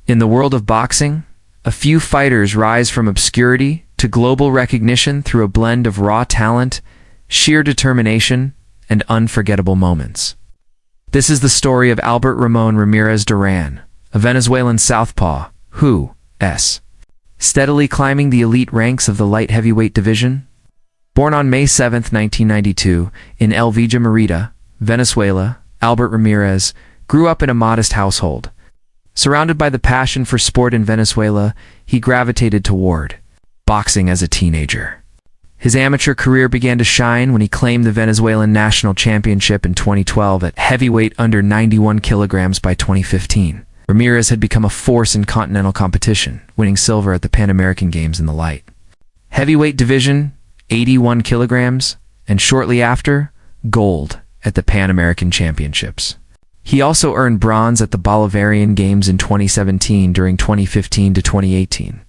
In the world of boxing, a few fighters rise from obscurity to global recognition through a blend of raw talent, sheer determination, and unforgettable moments. This is the story of Albert Ramon Ramirez Duran, a Venezuelan southpaw who, steadily climbing the elite ranks of the light heavyweight division. Born on May 7, 1992, in El Villa Merida, Venezuela, Albert Ramirez grew up in a modest household. Surrounded by the passion for sport in Venezuela, he gravitated toward boxing as a teenager. His amateur career began to shine when he claimed the Venezuelan national championship in 2012 at heavyweight under 91 kilograms. By 2015. Ramirez had become a force in continental competition, winning silver at the Pan American Games in the light heavyweight division, 81 kilograms, and shortly after, gold at the Pan American Championships. He also earned bronze at the Bolivarian Games in 2017 during 2015 to 2018,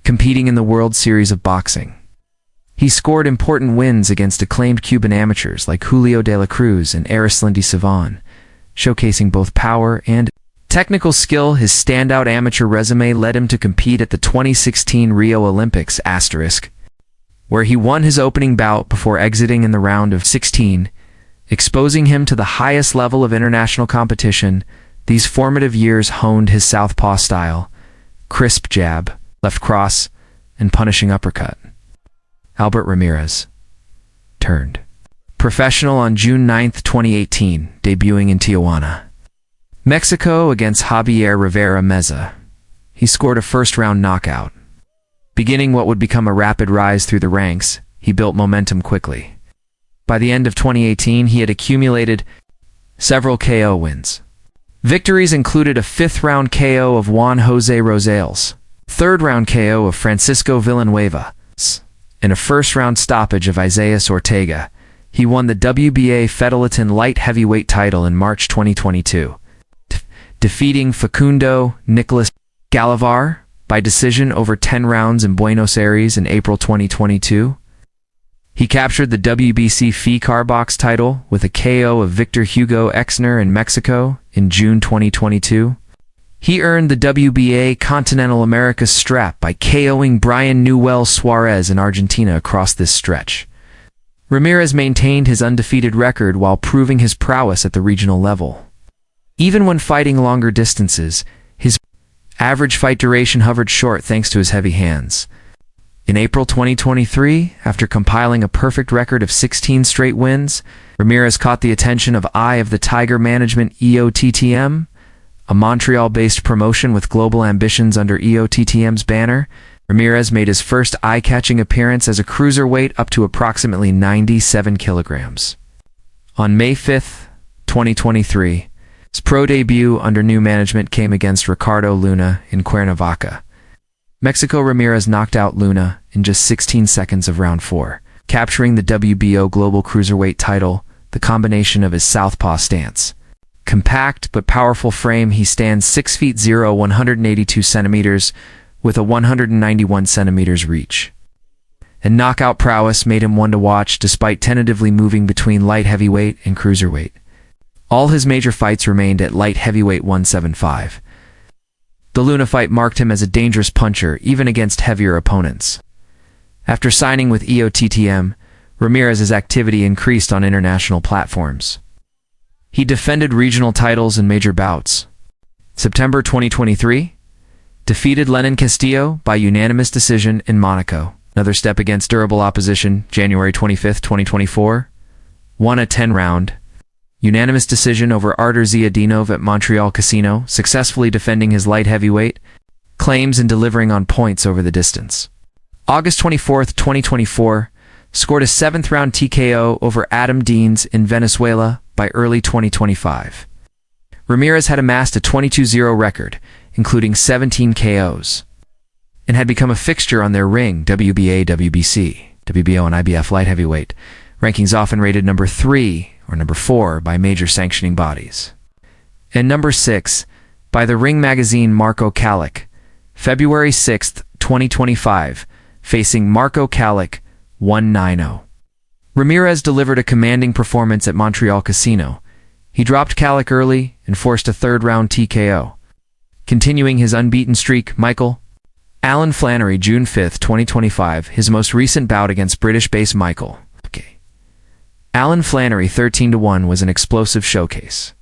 competing in the World Series of Boxing. He scored important wins against acclaimed Cuban amateurs like Julio de la Cruz and Arislandy Savon, showcasing both power and technical skill. His standout amateur resume led him to compete at the 2016 Rio Olympics *, where he won his opening bout before exiting in the round of 16, exposing him to the highest level of international competition. These formative years honed his southpaw style, crisp jab, left cross, and punishing uppercut. Albert Ramirez turned professional on June 9, 2018, debuting in Tijuana, Mexico against Javier Rivera Meza. He scored a first-round knockout. Beginning what would become a rapid rise through the ranks, he built momentum quickly. By the end of 2018, he had accumulated several KO wins. Victories included a fifth-round KO of Juan Jose Rosales, third-round KO of Francisco Villanueva, and a first-round stoppage of Isaias Ortega. He won the WBA Federatin light heavyweight title in March 2022, defeating Facundo Nicolas Galavar by decision over 10 rounds in Buenos Aires in April 2022. He captured the WBC FICAR box title with a KO of Victor Hugo Exner in Mexico in June 2022. He earned the WBA Continental Americas strap by KOing Brian Newell Suarez in Argentina across this stretch. Ramirez maintained his undefeated record while proving his prowess at the regional level. Even when fighting longer distances, his average fight duration hovered short thanks to his heavy hands. In April 2023, after compiling a perfect record of 16 straight wins, Ramirez caught the attention of Eye of the Tiger Management EOTTM, a Montreal-based promotion with global ambitions under EOTTM's banner. Ramirez made his first eye-catching appearance as a cruiserweight up to approximately 97 kilograms. On May 5, 2023, his pro debut under new management came against Ricardo Luna in Cuernavaca, Mexico. Ramirez knocked out Luna in just 16 seconds of round 4, capturing the WBO Global Cruiserweight title. The combination of his southpaw stance, compact but powerful frame — he stands 6 feet 0, 182 centimeters, with a 191 centimeters reach — and knockout prowess made him one to watch despite tentatively moving between light heavyweight and cruiserweight. All his major fights remained at light heavyweight 175. The Luna fight marked him as a dangerous puncher even against heavier opponents. After signing with EOTTM, Ramirez's activity increased on international platforms. He defended regional titles in major bouts. September 2023, defeated Lenin Castillo by unanimous decision in Monaco. Another step against durable opposition. January 25, 2024, won a 10-round unanimous decision over Artur Ziadinov at Montréal Casino, successfully defending his light heavyweight claims and delivering on points over the distance. August 24, 2024, scored a 7th-round TKO over Adam Deans in Venezuela by early 2025. Ramirez had amassed a 22-0 record, including 17 KOs, and had become a fixture on their ring WBA, WBC, WBO, and IBF light heavyweight rankings, often rated number 3 or number 4 by major sanctioning bodies, and number 6 by the Ring magazine. Marco Calic, February 6, 2025, facing Marco Calic 190. Ramirez delivered a commanding performance at Montreal Casino. He dropped Calic early and forced a 3rd-round TKO, Continuing his unbeaten streak, Michael Alan Flannery, June 5, 2025, his most recent bout against British-based Michael Alan Flannery 13-1 was an explosive showcase.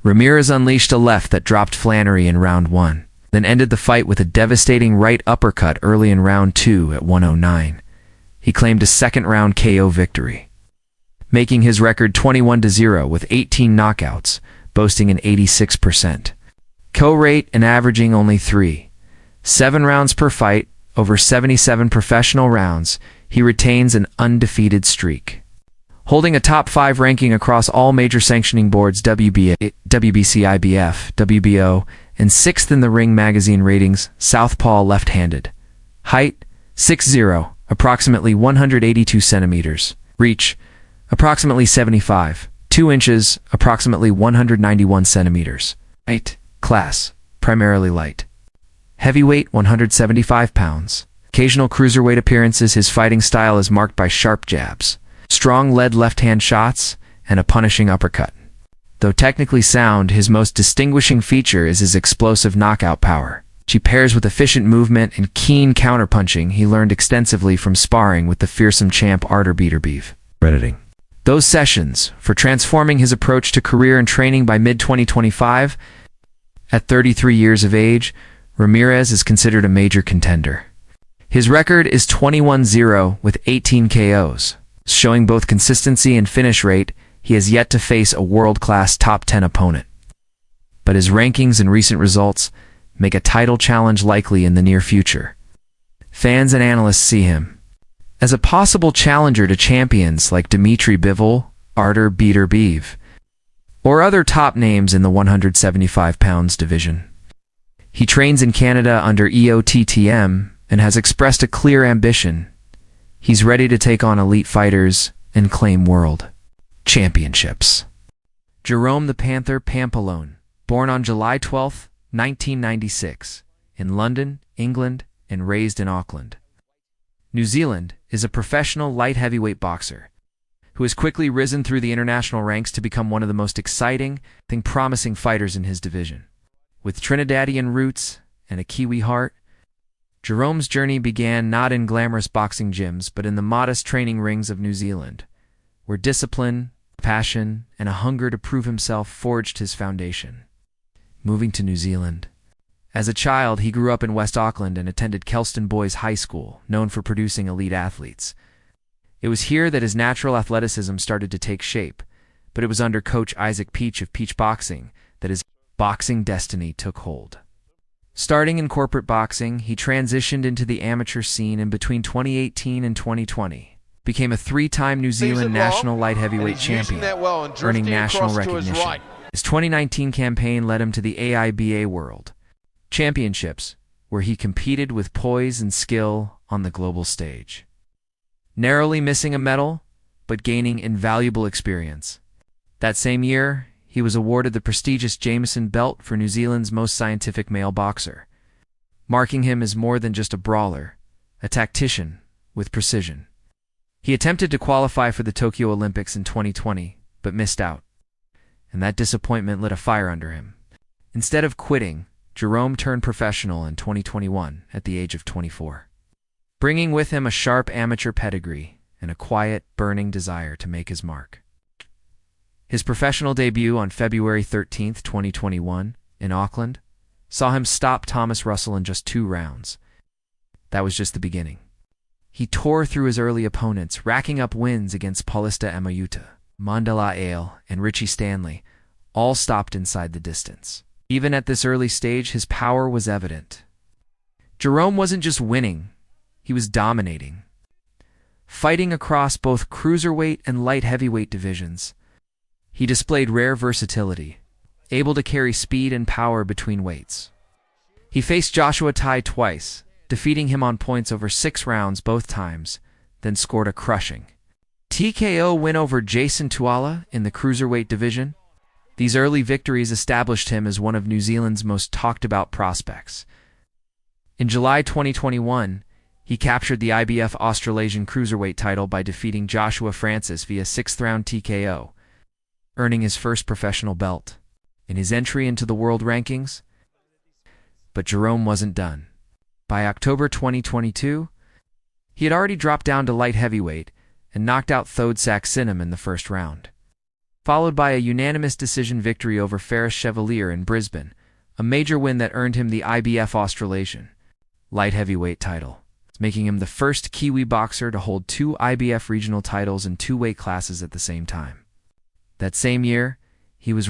Ramirez unleashed a left that dropped Flannery in round 1, then ended the fight with a devastating right uppercut early in round 2 at 109. He claimed a second-round KO victory, making his record 21-0 with 18 knockouts, boasting an 86% KO rate and averaging only 7 rounds per fight, over 77 professional rounds. He retains an undefeated streak, holding a top 5 ranking across all major sanctioning boards WBA, WBC, IBF, WBO, and 6th in the Ring magazine ratings. Southpaw left-handed. Height 6'0", approximately 182 centimeters. Reach approximately 75, 2 inches, approximately 191 centimeters. Height class primarily light. Heavyweight 175 pounds. Occasional cruiserweight appearances. His fighting style is marked by sharp jabs, strong lead left-hand shots, and a punishing uppercut. Though technically sound, his most distinguishing feature is his explosive knockout power, which he pairs with efficient movement and keen counterpunching he learned extensively from sparring with the fearsome champ Artur Beterbiev. Crediting those sessions for transforming his approach to career and training. By mid-2025, at 33 years of age, Ramirez is considered a major contender. His record is 21-0 with 18 KOs. Showing both consistency and finish rate, he has yet to face a world-class top 10 opponent. But his rankings and recent results make a title challenge likely in the near future. Fans and analysts see him as a possible challenger to champions like Dmitry Bivol, Artur Beterbiev, or other top names in the 175 pounds division. He trains in Canada under EOTTM and has expressed a clear ambition. He's ready to take on elite fighters and claim world championships. Jerome the Panther Pampellone, born on July 12, 1996, in London, England, and raised in Auckland, New Zealand, is a professional light heavyweight boxer who has quickly risen through the international ranks to become one of the most exciting and promising fighters in his division. With Trinidadian roots and a Kiwi heart, Jerome's journey began not in glamorous boxing gyms, but in the modest training rings of New Zealand, where discipline, passion, and a hunger to prove himself forged his foundation. Moving to New Zealand. As a child, he grew up in West Auckland and attended Kelston Boys High School, known for producing elite athletes. It was here that his natural athleticism started to take shape, but it was under coach Isaac Peach of Peach Boxing that his boxing destiny took hold. Starting in corporate boxing, he transitioned into the amateur scene, and between 2018 and 2020, became a 3-time New Zealand national light heavyweight champion, earning national recognition. His 2019 campaign led him to the AIBA World Championships, where he competed with poise and skill on the global stage, narrowly missing a medal, but gaining invaluable experience. That same year, he was awarded the prestigious Jameson Belt for New Zealand's most scientific male boxer, marking him as more than just a brawler, a tactician with precision. He attempted to qualify for the Tokyo Olympics in 2020, but missed out, and that disappointment lit a fire under him. Instead of quitting, Jerome turned professional in 2021 at the age of 24, bringing with him a sharp amateur pedigree and a quiet, burning desire to make his mark. His professional debut on February 13, 2021, in Auckland, saw him stop Thomas Russell in just 2 rounds. That was just the beginning. He tore through his early opponents, racking up wins against Paulista Amauta, Mandela Ale, and Richie Stanley, all stopped inside the distance. Even at this early stage, his power was evident. Jerome wasn't just winning, he was dominating. Fighting across both cruiserweight and light heavyweight divisions, he displayed rare versatility, able to carry speed and power between weights. He faced Joshua Tai twice, defeating him on points over 6 rounds both times, then scored a crushing TKO win over Jason Tuala in the cruiserweight division. These early victories established him as one of New Zealand's most talked-about prospects. In July 2021, he captured the IBF Australasian Cruiserweight title by defeating Joshua Francis via 6th-round TKO, earning his first professional belt. In his entry into the world rankings, But Jerome wasn't done. By October 2022, he had already dropped down to light heavyweight and knocked out Saxinam in the first round, followed by a unanimous decision victory over Ferris Chevalier in Brisbane, a major win that earned him the IBF Australasian light heavyweight title, making him the first Kiwi boxer to hold 2 IBF regional titles in 2 weight classes at the same time. That same year, he was